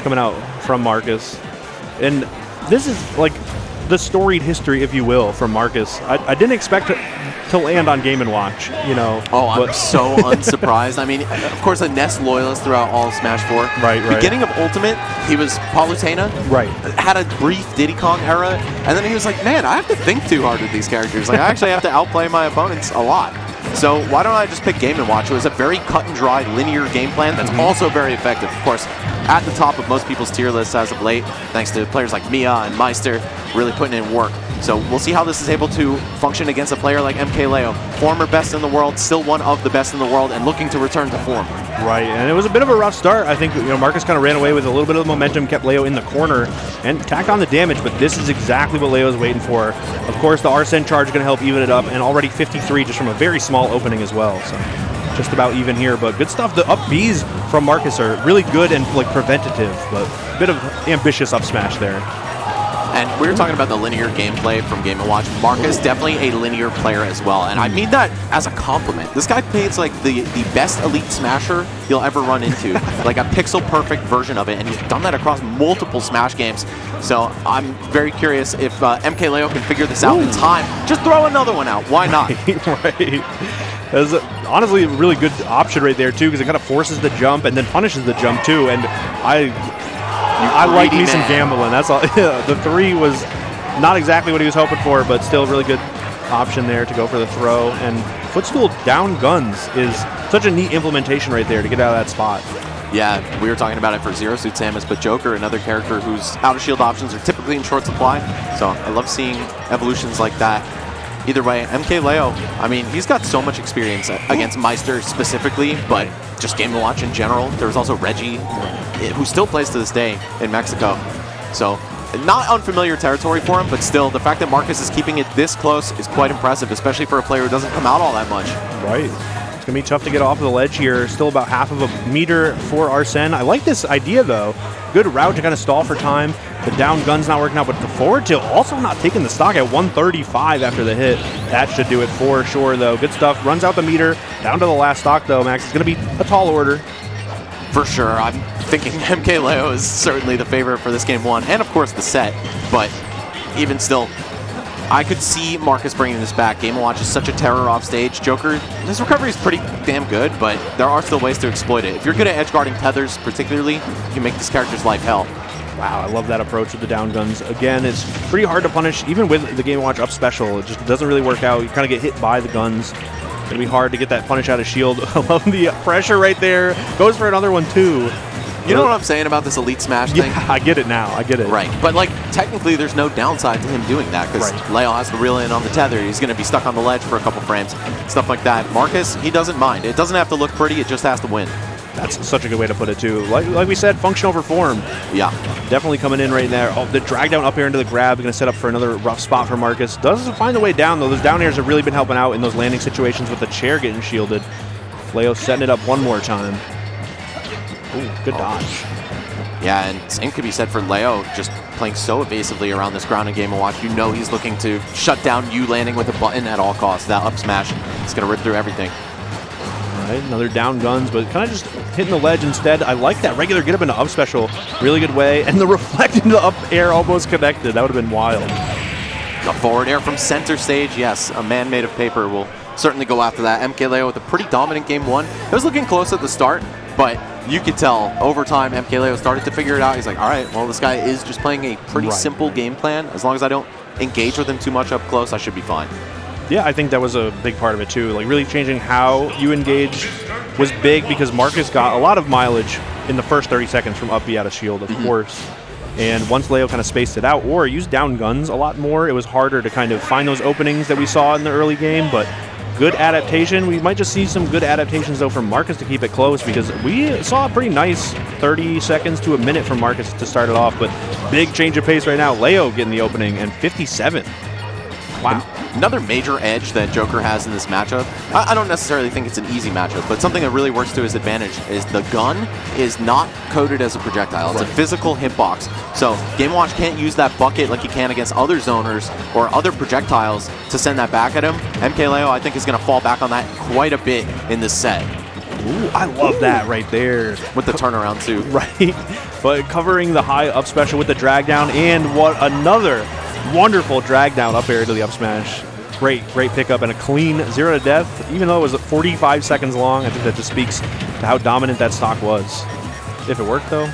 coming out from Marcus. And this is like the storied history, if you will, from Marcus. I didn't expect to land on Game & Watch, you know. Oh, I'm so unsurprised. I mean, of course, a Ness loyalist throughout all of Smash 4. Right. Beginning of Ultimate, he was Palutena. Right. Had a brief Diddy Kong era, and then he was like, man, I have to think too hard with these characters. Like, I actually have to outplay my opponents a lot. So why don't I just pick Game & Watch? It was a very cut and dry linear game plan that's also very effective. Of course, at the top of most people's tier lists as of late, thanks to players like Mia and Meister really putting in work. So we'll see how this is able to function against a player like MkLeo, former best in the world, still one of the best in the world, and looking to return to form. Right, and it was a bit of a rough start. I think Marcus kind of ran away with a little bit of the momentum, kept Leo in the corner, and tacked on the damage, but this is exactly what Leo's waiting for. Of course, the Arsene charge is going to help even it up, and already 53 just from a very small opening as well. So just about even here, but good stuff. The up Bs from Marcus are really good and like preventative, but a bit of ambitious up smash there. And we were talking about the linear gameplay from Game & Watch. Marcus, definitely a linear player as well. And I mean that as a compliment. This guy plays like the best Elite Smasher you'll ever run into. Like a pixel-perfect version of it. And he's done that across multiple Smash games. So I'm very curious if MkLeo can figure this out in time. Just throw another one out. Why not? Right. That's honestly a really good option right there, too, because it kind of forces the jump and then punishes the jump, too. And I like me some gambling. That's all. The 3 was not exactly what he was hoping for, but still a really good option there to go for the throw. And footstool down guns is such a neat implementation right there to get out of that spot. Yeah, we were talking about it for Zero Suit Samus, but Joker, another character whose out-of-shield options are typically in short supply. So I love seeing evolutions like that. Either way, MkLeo, I mean, he's got so much experience against Meister specifically, but just Game & Watch in general. There was also Reggie, who still plays to this day in Mexico. So not unfamiliar territory for him, but still, the fact that Marcus is keeping it this close is quite impressive, especially for a player who doesn't come out all that much. Right. It's going to be tough to get off of the ledge here. Still about half of a meter for Arsene. I like this idea, though. Good route to kind of stall for time. The down gun's not working out, but the forward tilt also not taking the stock at 135 after the hit. That should do it for sure, though. Good stuff. Runs out the meter. Down to the last stock, though, Max. It's going to be a tall order. For sure. I'm thinking MkLeo is certainly the favorite for this game 1, and of course the set. But even still, I could see Marcus bringing this back. Game & Watch is such a terror off stage. Joker, his recovery is pretty damn good, but there are still ways to exploit it. If you're good at edge guarding tethers particularly, you can make this character's life hell. Wow, I love that approach with the down guns. Again, it's pretty hard to punish, even with the Game & Watch up special. It just doesn't really work out. You kind of get hit by the guns. It's going to be hard to get that punish out of shield. I love the pressure right there. Goes for another one, too. You know what I'm saying about this Elite Smash thing? Yeah, I get it now. I get it. Right. But, like, technically there's no downside to him doing that because Leo has to reel in on the tether. He's going to be stuck on the ledge for a couple frames. Stuff like that. Marcus, he doesn't mind. It doesn't have to look pretty. It just has to win. That's such a good way to put it, too. Like we said, function over form. Yeah. Definitely coming in right there. Oh, the drag down up air into the grab. Going to set up for another rough spot for Marcus. Doesn't find the way down, though. Those down airs have really been helping out in those landing situations with the chair getting shielded. Leo setting it up one more time. Ooh, good dodge. Yeah, and same could be said for Leo, just playing so evasively around this ground in Game & Watch. You know he's looking to shut down you landing with a button at all costs. That up smash is going to rip through everything. Right, another down guns, but kind of just hitting the ledge instead. I like that regular get up into up special. Really good way. And the reflect into the up air almost connected. That would have been wild. The forward air from center stage. Yes, a man made of paper will certainly go after that. MkLeo with a pretty dominant game 1. It was looking close at the start, but you could tell over time MkLeo started to figure it out. He's like, all right, well, this guy is just playing a pretty simple game plan. As long as I don't engage with him too much up close, I should be fine. Yeah, I think that was a big part of it, too. Like, really changing how you engage was big because Marcus got a lot of mileage in the first 30 seconds from up B out of shield, of course. And once Leo kind of spaced it out or used down guns a lot more, it was harder to kind of find those openings that we saw in the early game. But good adaptation. We might just see some good adaptations, though, from Marcus to keep it close because we saw a pretty nice 30 seconds to a minute from Marcus to start it off. But big change of pace right now. Leo getting the opening and 57. Wow. Another major edge that Joker has in this matchup, I don't necessarily think it's an easy matchup, but something that really works to his advantage is the gun is not coded as a projectile. It's a physical hitbox. So Game & Watch can't use that bucket like he can against other zoners or other projectiles to send that back at him. MkLeo, I think, is going to fall back on that quite a bit in this set. Ooh, I love that right there. With the turnaround, too. Right. but covering the high up special with the drag down, and what another wonderful drag down up air to the up smash. Great pickup and a clean 0 to death. Even though it was 45 seconds long, I think that just speaks to how dominant that stock was. If it worked, though.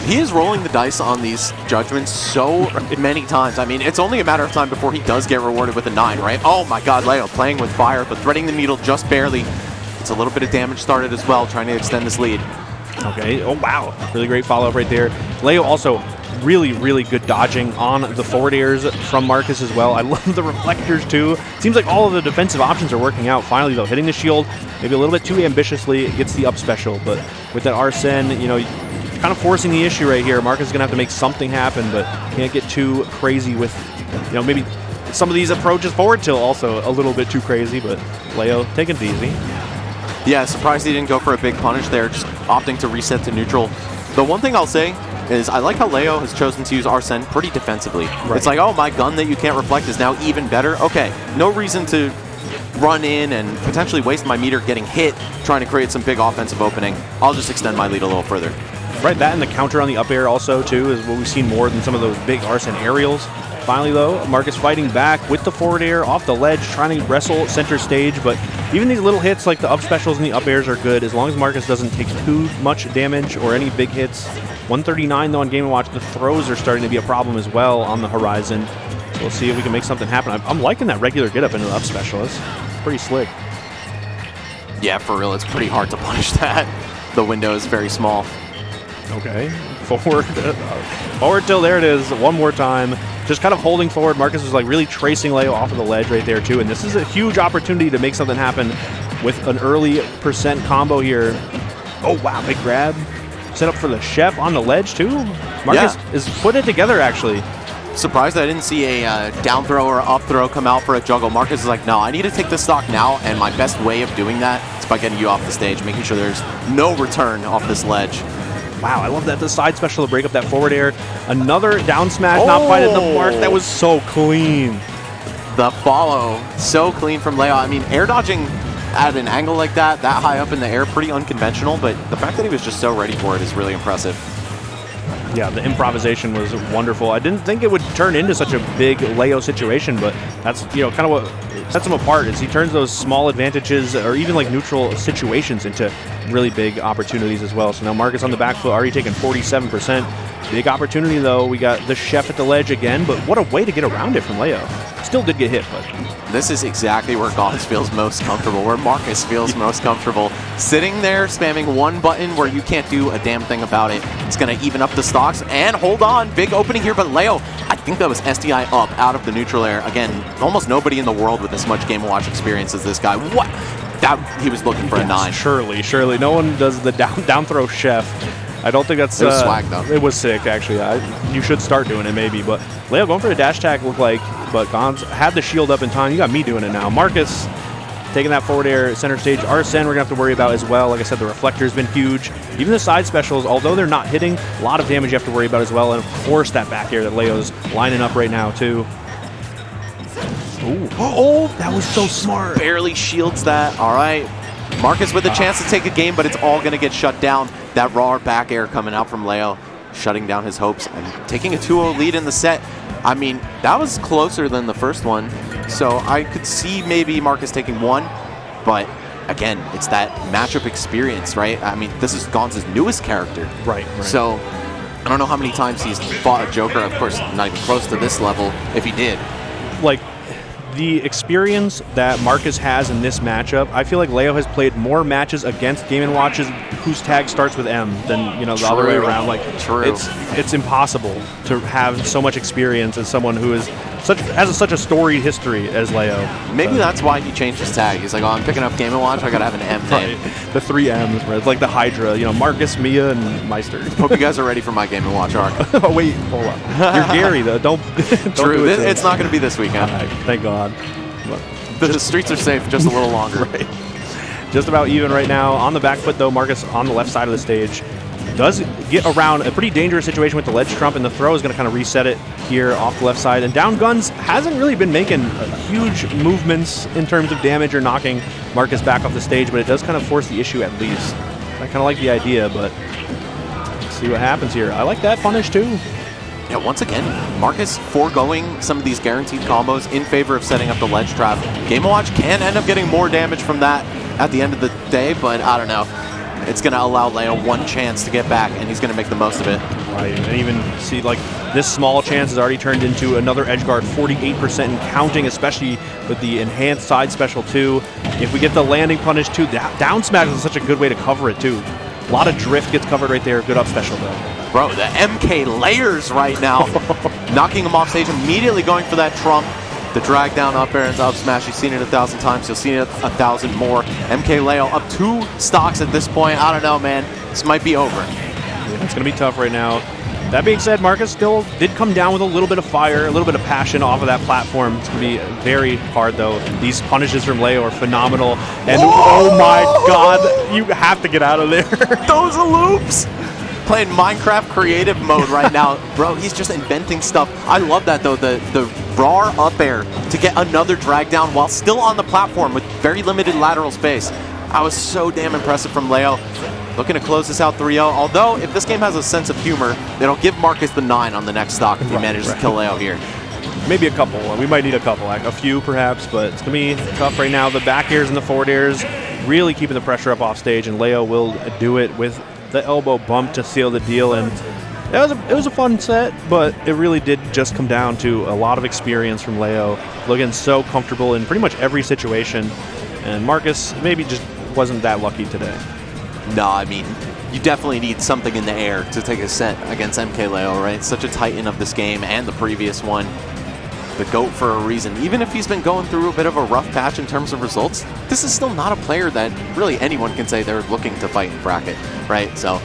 He is rolling the dice on these judgments so many times. I mean, it's only a matter of time before he does get rewarded with a 9, right? Oh my god, Leo playing with fire, but threading the needle just barely. It's a little bit of damage started as well, trying to extend this lead. Okay, oh wow. Really great follow-up right there. Leo also really good dodging on the forward airs from Marcus as well. I love the reflectors too. Seems like all of the defensive options are working out. Finally, though, hitting the shield, maybe a little bit too ambitiously, it gets the up special. But with that Arsene, you know, kind of forcing the issue right here. Marcus is going to have to make something happen, but can't get too crazy with, you know, maybe some of these approaches. Forward tilt also a little bit too crazy, but Leo taking it easy. Yeah, surprised he didn't go for a big punish there, just opting to reset to neutral. The one thing I'll say is I like how Leo has chosen to use Arsene pretty defensively. Right. It's like, oh, my gun that you can't reflect is now even better. Okay, no reason to run in and potentially waste my meter getting hit trying to create some big offensive opening. I'll just extend my lead a little further. Right, that and the counter on the up air also, too, is what we've seen more than some of those big Arsene aerials. Finally, though, Marcus fighting back with the forward air off the ledge, trying to wrestle center stage, but even these little hits like the up specials and the up airs are good as long as Marcus doesn't take too much damage or any big hits. 139, though, on Game & Watch. The throws are starting to be a problem as well on the horizon. So we'll see if we can make something happen. I'm liking that regular get up into the up special. It's pretty slick. Yeah, for real, it's pretty hard to punish that. The window is very small. Okay, forward till there it is, one more time. Just kind of holding forward. Marcus was like really tracing Leo off of the ledge right there too, and this is a huge opportunity to make something happen with an early percent combo here. Oh wow, big grab. Set up for the chef on the ledge too. Marcus is putting it together actually. Surprised I didn't see a down throw or up throw come out for a juggle. Marcus is like, no, I need to take this stock now, and my best way of doing that is by getting you off the stage, making sure there's no return off this ledge. Wow, I love that. The side special to break up that forward air. Another down smash, not quite at the mark. That was so clean. The follow, so clean from Leo. I mean, air dodging at an angle like that high up in the air, pretty unconventional, but the fact that he was just so ready for it is really impressive. Yeah, the improvisation was wonderful. I didn't think it would turn into such a big Leo situation, but that's, you know, kind of what sets him apart is he turns those small advantages or even like neutral situations into really big opportunities as well. So now Marcus on the back foot, already taking 47%. Big opportunity though. We got the chef at the ledge again, but what a way to get around it from Leo. Still did get hit, but this is exactly where Gauntz feels most comfortable, where Marcus feels most comfortable. Sitting there, spamming one button where you can't do a damn thing about it. It's going to even up the stocks, and hold on, big opening here, but Leo, I think that was SDI up out of the neutral air. Again, almost nobody in the world with as much Game & Watch experience as this guy. What? That, he was looking for a 9. Surely. No one does the down throw chef. I don't think that's... It was swag, though. It was sick, actually. You should start doing it, maybe. But Leo going for the dash tag looked like, but Gauntz had the shield up in time. You got me doing it now. Marcus taking that forward air center stage. Arsene we're going to have to worry about as well. Like I said, the reflector's been huge. Even the side specials, although they're not hitting, a lot of damage you have to worry about as well. And, of course, that back air that Leo's lining up right now, too. Ooh. Oh, that was so smart. Barely shields that. All right. Marcus with a chance to take a game, but it's all going to get shut down. That raw back air coming out from Leo, shutting down his hopes and taking a 2-0 lead in the set. I mean, that was closer than the first one, so I could see maybe Marcus taking one, but again, it's that matchup experience, right? I mean, this is Gauntz's newest character. Right. So I don't know how many times he's fought a Joker. Of course, not even close to this level, if he did. Like, the experience that Marcus has in this matchup, I feel like Leo has played more matches against Game & Watches whose tag starts with M than, you know, the other way around. Like, it's impossible to have so much experience as someone who is has such a storied history as Leo. Maybe that's why he changed his tag. He's like, oh, I'm picking up Game & Watch, I gotta have an M name. Right. The 3 M's, right? It's like the Hydra, you know, Marcus, Mia, and Meister. Hope you guys are ready for my Game & Watch arc. Oh, wait, hold on. You're Gary, though. Don't True, do it it's not going to be this weekend. Right, thank God. The streets are safe just a little longer. Right. Just about even right now. On the back foot, though, Marcus on the left side of the stage does get around a pretty dangerous situation with the ledge trump, and the throw is going to kind of reset it here off the left side. And Down Guns hasn't really been making huge movements in terms of damage or knocking Marcus back off the stage, but it does kind of force the issue at least. I kind of like the idea, but see what happens here. I like that punish too. Yeah, once again, Marcus foregoing some of these guaranteed combos in favor of setting up the ledge trap. Game & Watch can end up getting more damage from that at the end of the day, but I don't know. It's going to allow Leo one chance to get back, and he's going to make the most of it. Right, and even see, like, this small chance has already turned into another edge guard, 48% and counting, especially with the enhanced side special too. If we get the landing punish too, down smash is such a good way to cover it too. A lot of drift gets covered right there. Good up special though. Bro, the MK layers right now. Knocking him off stage, immediately going for that trump. The drag down up air into up smash. You've seen it 1,000 times. You'll see it 1,000 more. MkLeo up 2 stocks at this point. I don't know, man. This might be over. Yeah, it's going to be tough right now. That being said, Marcus still did come down with a little bit of fire, a little bit of passion off of that platform. It's going to be very hard, though. These punishes from Leo are phenomenal. And oh my god, you have to get out of there. Those loops! Playing Minecraft creative mode right now. Bro, he's just inventing stuff. I love that, though. The raw up air to get another drag down while still on the platform with very limited lateral space. I was so damn impressive from Leo. Looking to close this out 3-0. Although, if this game has a sense of humor, it'll give Marcus the 9 on the next stock if he manages to kill Leo here. Maybe a couple. We might need a couple, like a few perhaps, but it's going to be tough right now. The back airs and the forward airs really keeping the pressure up off stage, and Leo will do it with the elbow bump to seal the deal. And it was a fun set, but it really did just come down to a lot of experience from Leo, looking so comfortable in pretty much every situation. And Marcus maybe just wasn't that lucky today. No, I mean, you definitely need something in the air to take a set against MkLeo, right? Such a titan of this game and the previous one. The GOAT for a reason. Even if he's been going through a bit of a rough patch in terms of results, this is still not a player that really anyone can say they're looking to fight in bracket, right? So